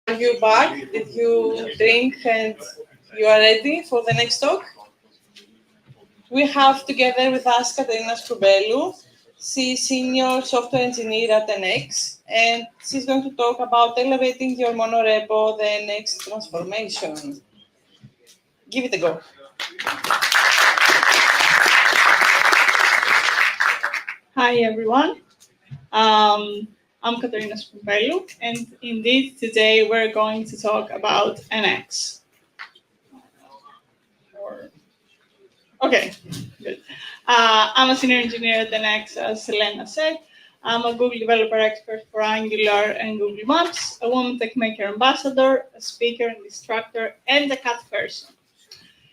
Are you back? Did you drink and you are ready for the next talk? We have together with us Katerina Skroumpelou. She's senior software engineer at NX, and she's going to talk about elevating your monorepo, the next transformation. Give it a go. Hi everyone, I'm Katerina Skroumpelou, and indeed today we're going to talk about NX. Okay, good. I'm a senior engineer at NX, as Selena said. I'm a Google developer expert for Angular and Google Maps, a woman techmaker ambassador, a speaker and instructor, and a cat person.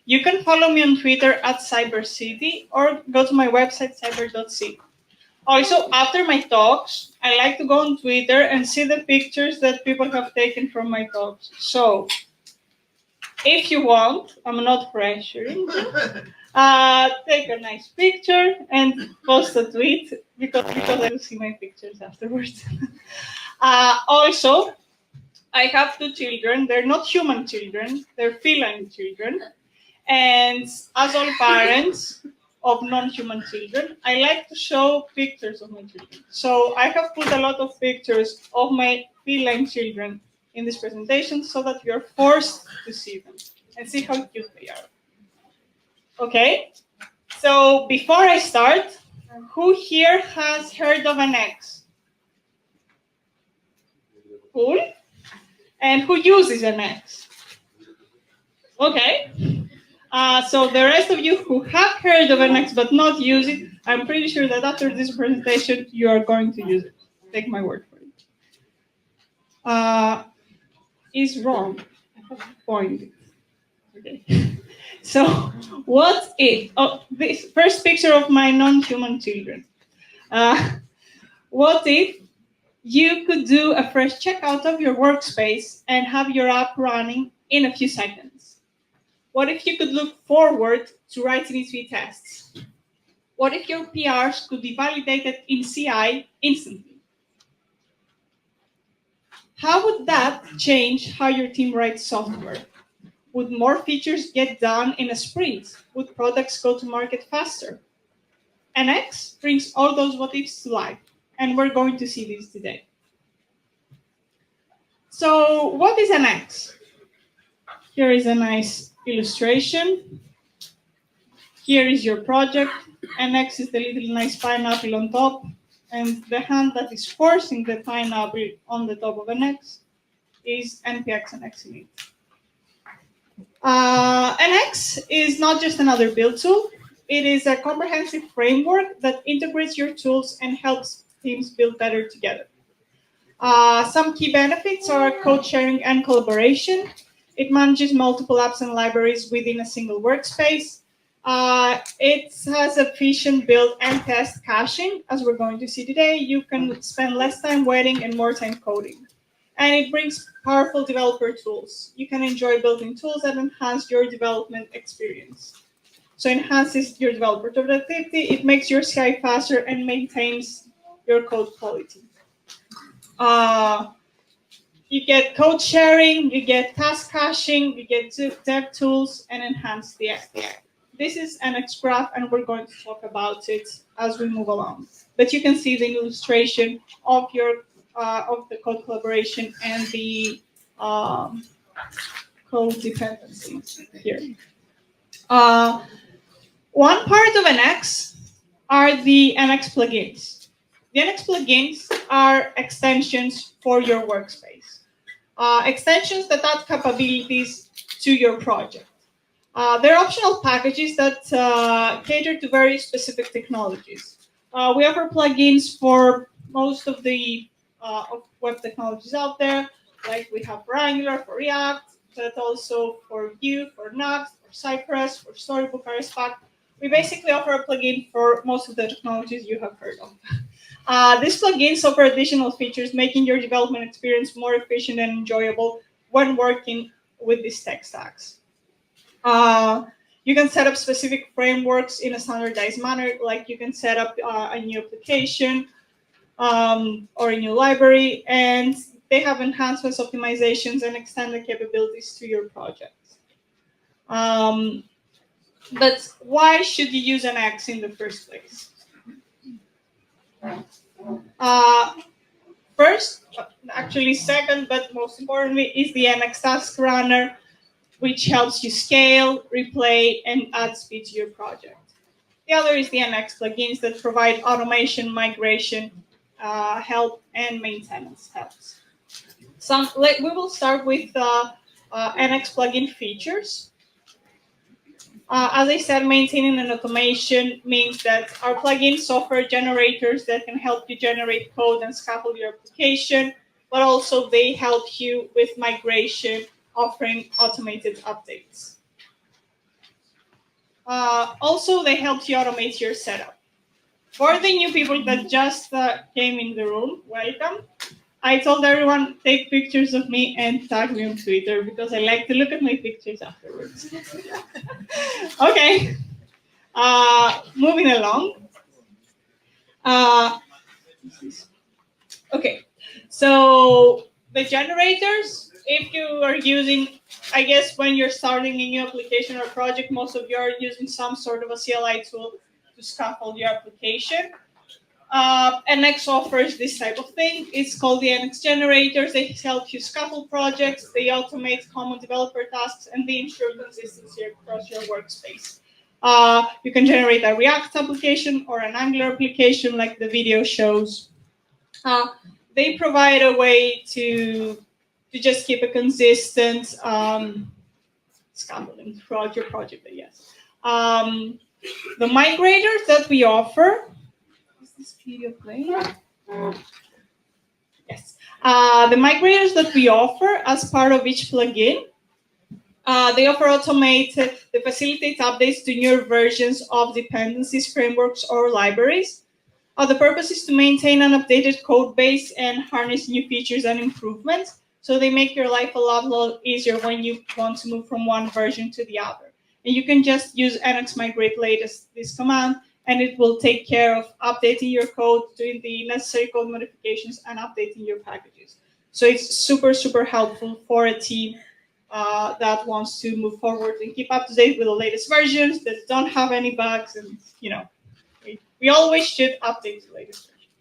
You can follow me on Twitter at CyberCity or go to my website cyber.c. Also, after my talks, I like to go on Twitter and see the pictures that people have taken from my talks. So, if you want, I'm not pressuring, take a nice picture and post a tweet because I will see my pictures afterwards. Also, I have two children. They're not human children, they're feline children. And as all parents of non-human children, I like to show pictures of my children. So I have put a lot of pictures of my feline children in this presentation so that you're forced to see them and see how cute they are. Okay, so before I start, who here has heard of NX? Cool. And who uses NX? Okay. So the rest of you who have heard of NX but not use it, I'm pretty sure that after this presentation, you are going to use it. Take my word for it. Is wrong. I have to point it. Okay. So what if, this first picture of my non-human children. What if you could do a fresh checkout of your workspace and have your app running in a few seconds? What if you could look forward to writing it tests? What if your PRs could be validated in CI instantly? How would that change how your team writes software? Would more features get done in a sprint? Would products go to market faster? NX brings all those what ifs to life, and we're going to see this today. So what is NX? Here is a nice illustration. Here is your project. NX is the little nice pineapple on top, and the hand that is forcing the pineapple on the top of NX is npx NX init. NX is not just another build tool. It is a comprehensive framework that integrates your tools and helps teams build better together. Some key benefits are code sharing and collaboration. It manages multiple apps and libraries within a single workspace. It has efficient build and test caching. As we're going to see today, you can spend less time waiting and more time coding. And it brings powerful developer tools. You can enjoy building tools that enhance your development experience. So it enhances your developer productivity, it makes your CI faster, and maintains your code quality. You get code sharing, you get task caching, you get dev tools, and enhance the SDI. This is an NX graph, and we're going to talk about it as we move along. But you can see the illustration of your of the code collaboration and the code dependencies here. One part of NX are the NX plugins. The NX plugins are extensions for your workspace. Extensions that add capabilities to your project. They're optional packages that cater to very specific technologies. We offer plugins for most of the web technologies out there, like we have for Angular, for React, but also for Vue, for Nuxt, for Cypress, for Storybook, RSPack. We basically offer a plugin for most of the technologies you have heard of. These plugins offer additional features, making your development experience more efficient and enjoyable when working with these tech stacks. You can set up specific frameworks in a standardized manner, like you can set up a new application or a new library, and they have enhancements, optimizations, and extended capabilities to your project. But why should you use NX in the first place? First, actually second, but most importantly, is the NX Task Runner, which helps you scale, replay, and add speed to your project. The other is the NX plugins that provide automation, migration, help, and maintenance helps. We will start with NX plugin features. As I said, maintaining an automation means that our plugins software generators that can help you generate code and scaffold your application, but also they help you with migration, offering automated updates. Also, they help you automate your setup. For the new people that just came in the room, welcome. I told everyone, take pictures of me and tag me on Twitter because I like to look at my pictures afterwards. Okay, moving along. Okay, so the generators, if you are using, I guess when you're starting a new application or project, most of you are using some sort of a CLI tool to scaffold your application. NX offers this type of thing. It's called the NX generators. They help you scaffold projects, they automate common developer tasks, and they ensure consistency across your workspace. You can generate a React application or an Angular application like the video shows. They provide a way to just keep a consistent scaffolding throughout your project, I guess. The migrators that we offer, is this video playing? Yes. The migrators that we offer as part of each plugin, they offer they facilitate updates to newer versions of dependencies, frameworks, or libraries. The purpose is to maintain an updated code base and harness new features and improvements. So they make your life a lot easier when you want to move from one version to the other. And you can just use NX migrate latest, this command, and it will take care of updating your code, doing the necessary code modifications, and updating your packages. So it's super, super helpful for a team that wants to move forward and keep up to date with the latest versions that don't have any bugs, and we always should update the latest version.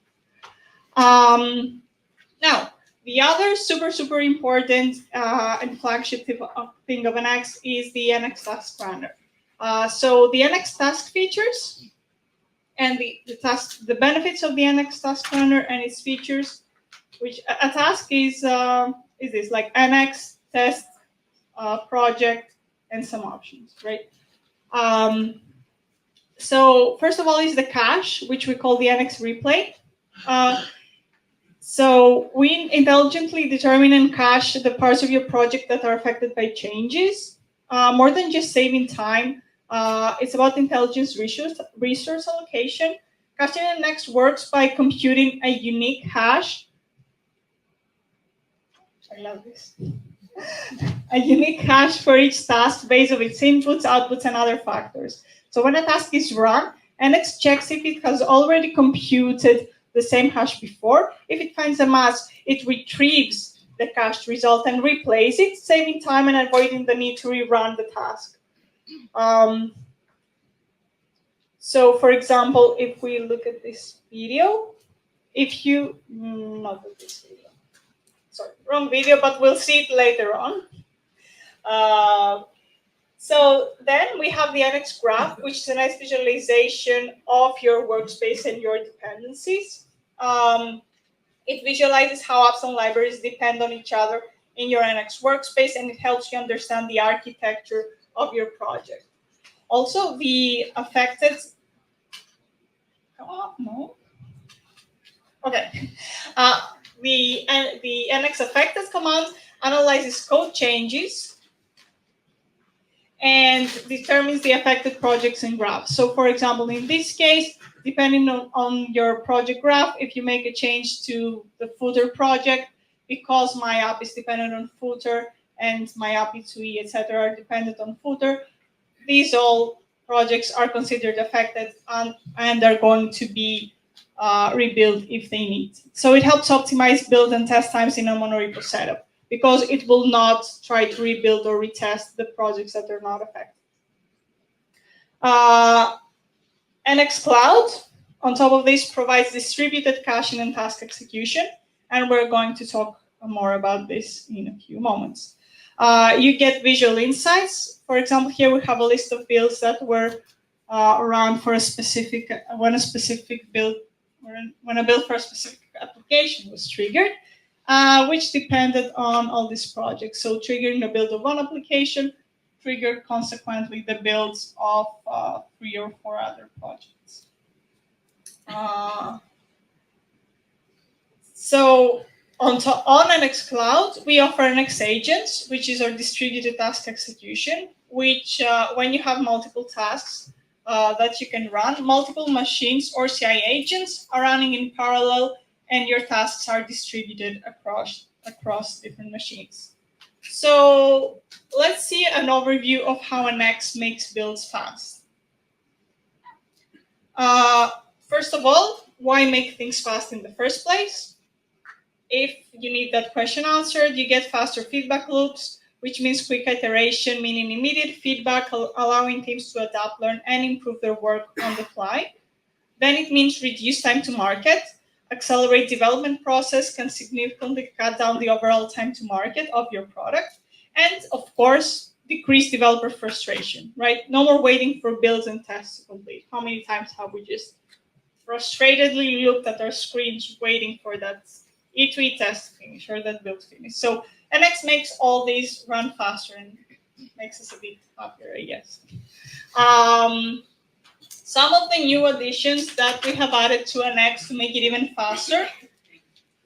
Now, the other super, super important and flagship thing of NX is the NX Task Runner. So the NX Task features and the benefits of the NX Task Runner and its features, which a task is this, like NX, test, project, and some options, right? So first of all is the cache, which we call the NX replay. So we intelligently determine and cache the parts of your project that are affected by changes. More than just saving time, it's about intelligence resource allocation. Caching in NX works by computing a unique hash. I love this. A unique hash for each task based on its inputs, outputs, and other factors. So when a task is run, NX checks if it has already computed the same hash before. If it finds a match, it retrieves the cached result and replays it, saving time and avoiding the need to rerun the task. So for example, if we look at this video, not at this video, sorry, wrong video, but we'll see it later on. So then we have the NX graph, which is a nice visualization of your workspace and your dependencies. It visualizes how apps and libraries depend on each other in your NX workspace, and it helps you understand the architecture of your project. Also, the affected... no. Okay. The NX affected command analyzes code changes and determines the affected projects and graphs. So for example, in this case, depending on your project graph, if you make a change to the footer project, because my app is dependent on footer and my app E2E, etc. are dependent on footer, these all projects are considered affected and are going to be rebuild if they need. So it helps optimize build and test times in a monorepo setup, because it will not try to rebuild or retest the projects that are not affected. NxCloud, on top of this, provides distributed caching and task execution, and we're going to talk more about this in a few moments. You get visual insights. For example, here we have a list of builds that were run for a specific, when a build for a specific application was triggered, which depended on all these projects. So triggering the build of one application triggered consequently the builds of 3 or 4 other projects. So on NxCloud, we offer Nx Agents, which is our distributed task execution, which when you have multiple tasks that you can run, multiple machines or CI agents are running in parallel, and your tasks are distributed across different machines. So let's see an overview of how Nx makes builds fast. First of all, why make things fast in the first place? If you need that question answered, you get faster feedback loops, which means quick iteration, meaning immediate feedback, allowing teams to adapt, learn, and improve their work on the fly. Then it means reduce time to market. Accelerate development process can significantly cut down the overall time to market of your product. And of course, decrease developer frustration, right? No more waiting for builds and tests to complete. How many times have we just frustratedly looked at our screens waiting for that E2E test to finish or that build to finish? So Nx makes all these run faster and makes us a bit happier, I guess. Some of the new additions that we have added to Nx to make it even faster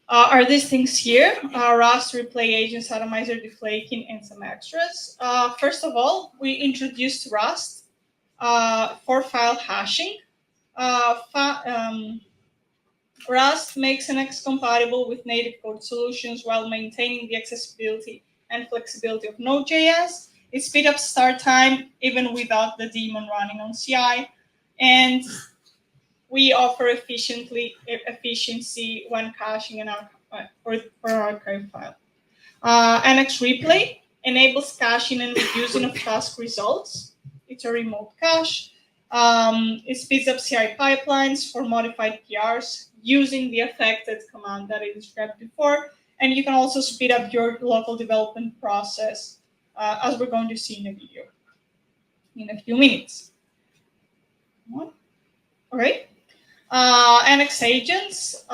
are these things here: Rust, replay agents, atomizer, deflaking, and some extras. First of all, we introduced Rust for file hashing. Rust makes Nx compatible with native code solutions while maintaining the accessibility and flexibility of Node.js. It speeds up start time even without the daemon running on CI. And we offer efficiency when caching an archive file. Nx Replay enables caching and reusing of task results. It's a remote cache. It speeds up CI pipelines for modified PRs using the affected command that I described before. And you can also speed up your local development process, as we're going to see in a video in a few minutes. All right. Nx Agents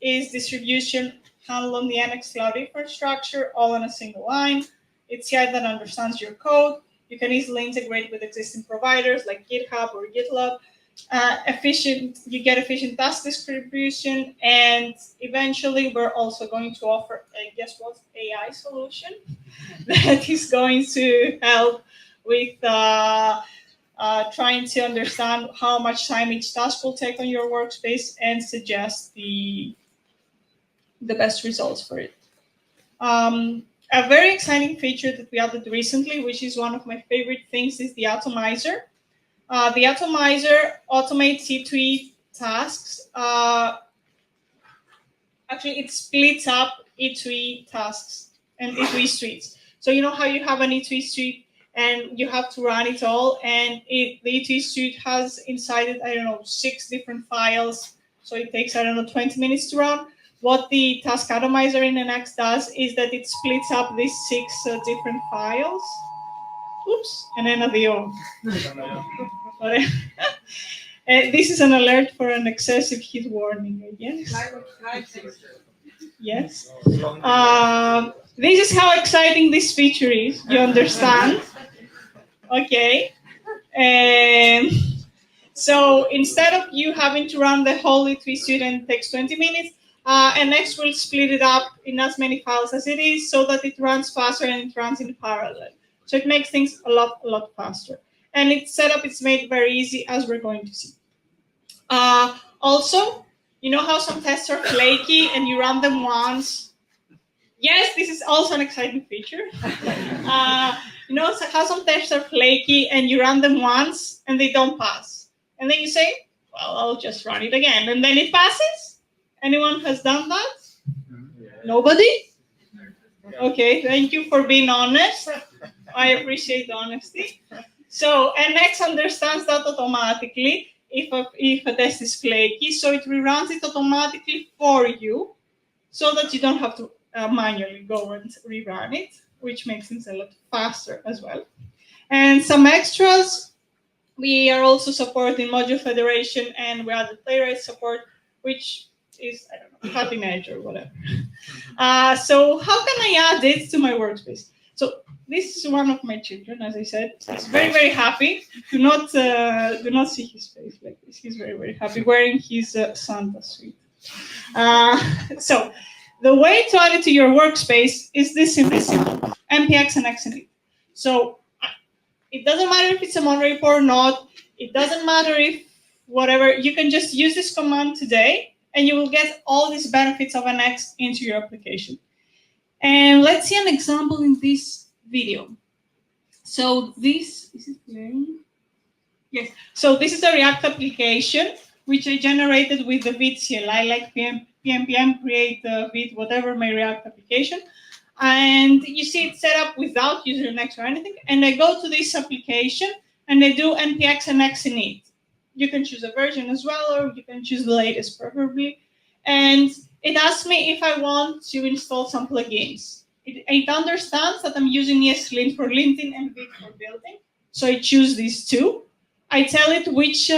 is distribution handled on the Nx Cloud infrastructure, all on a single line. It's CI that understands your code. You can easily integrate with existing providers like GitHub or GitLab. You get efficient task distribution, and eventually we're also going to offer a, guess what, AI solution that is going to help with trying to understand how much time each task will take on your workspace and suggest the best results for it. A very exciting feature that we added recently, which is one of my favorite things, is the atomizer. The atomizer automates E2E tasks. Actually, it splits up E2E tasks and E2E streets. So you know how you have an E2E street and you have to run it all, and the E2E street has inside it, I don't know, 6 different files. So it takes, I don't know, 20 minutes to run. What the task atomizer in Nx does is that it splits up these 6 different files. Oops, and then adios. This is an alert for an excessive heat warning, I guess. Yes. This is how exciting this feature is. You understand? Okay. So instead of you having to run the whole E2E suite and it takes 20 minutes, Nx will split it up in as many files as it is so that it runs faster and it runs in parallel. So it makes things a lot faster. And its setup is made very easy, as we're going to see. Also, you know how some tests are flaky and you run them once? Yes, this is also an exciting feature. You know how some tests are flaky and you run them once and they don't pass. And then you say, well, I'll just run it again. And then it passes. Anyone has done that? Nobody? Okay, thank you for being honest. I appreciate the honesty. So NX understands that automatically if a test is flaky, so it reruns it automatically for you so that you don't have to manually go and rerun it, which makes things a lot faster as well. And some extras, we are also supporting module federation, and we added playwright support, which is, I don't know, cutting edge or whatever. So how can I add it to my workspace? So this is one of my children, as I said. He's very, very happy. Do not see his face like this. He's very, very happy wearing his Santa suit. So the way to add it to your workspace is this simple, npx and xinit. So it doesn't matter if it's a monorepo or not. It doesn't matter if whatever. You can just use this command today, and you will get all these benefits of an X into your application. And let's see an example in this video. So this, is it playing? Yes. So this is a React application, which I generated with the Vite CLI, like PMPM, create Vite, whatever, my React application. And you see it's set up without user next or anything. And I go to this application, and I do npx and xinit. You can choose a version as well, or you can choose the latest, preferably. And it asks me if I want to install some plugins. It understands that I'm using ESLint for linting and Vite for building. So I choose these two. I tell it which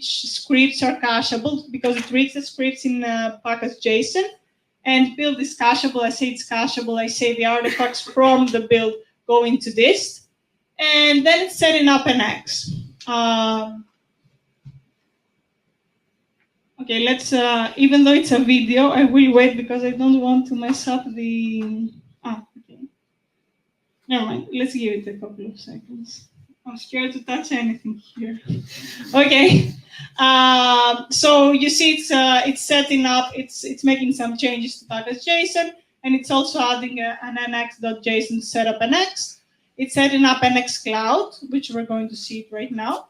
scripts are cacheable, because it reads the scripts in package JSON. And build is cacheable. I say it's cacheable. I say the artifacts from the build go into this. And then it's setting up an X. Okay, let's, even though it's a video, I will wait because I don't want to mess up the, okay. Never mind, let's give it a couple of seconds. I'm scared to touch anything here. Okay, so you see it's setting up, it's making some changes to package JSON, and it's also adding an nx.json to set up an X. It's setting up NX Cloud, which we're going to see it right now.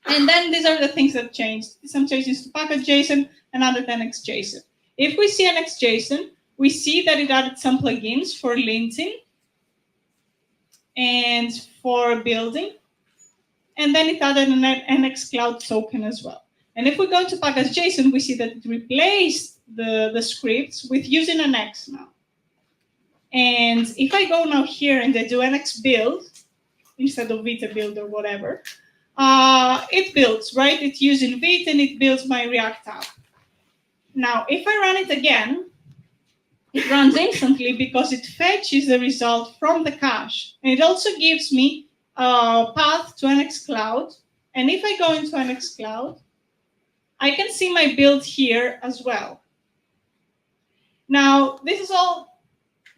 And then these are the things that changed. Some changes to package JSON and added NX JSON. If we see NX JSON, we see that it added some plugins for linting and for building. And then it added an NX Cloud token as well. And if we go to package JSON, we see that it replaced the scripts with using an X now. And if I go now here and I do NX build, instead of Vite build or whatever, it builds, right? It's using Vite and it builds my React app. Now, if I run it again, it runs instantly because it fetches the result from the cache. And it also gives me a path to NX Cloud. And if I go into NX Cloud, I can see my build here as well. Now,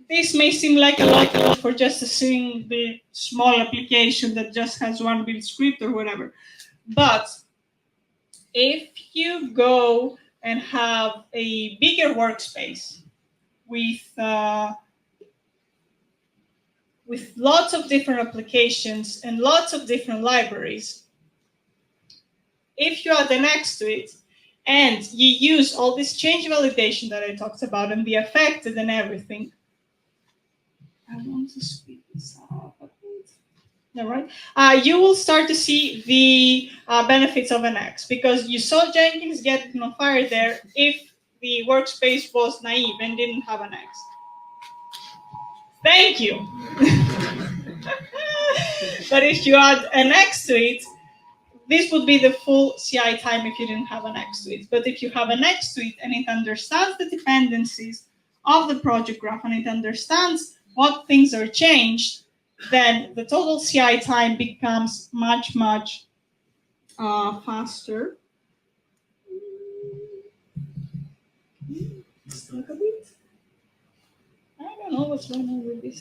this may seem like a lot for just seeing the small application that just has one build script or whatever. But if you go and have a bigger workspace with lots of different applications and lots of different libraries, if you add an X to it and you use all this change validation that I talked about and the affected and everything, I want to speed this up a bit. All right. You will start to see the benefits of an X, because you saw Jenkins get on fire there if the workspace was naive and didn't have an X. Thank you. But if you add an X to it, this would be the full CI time if you didn't have an X to it. But if you have an X to it and it understands the dependencies of the project graph and it understands what things are changed, then the total CI time becomes much, much faster. Stuck a bit. I don't know what's going on with this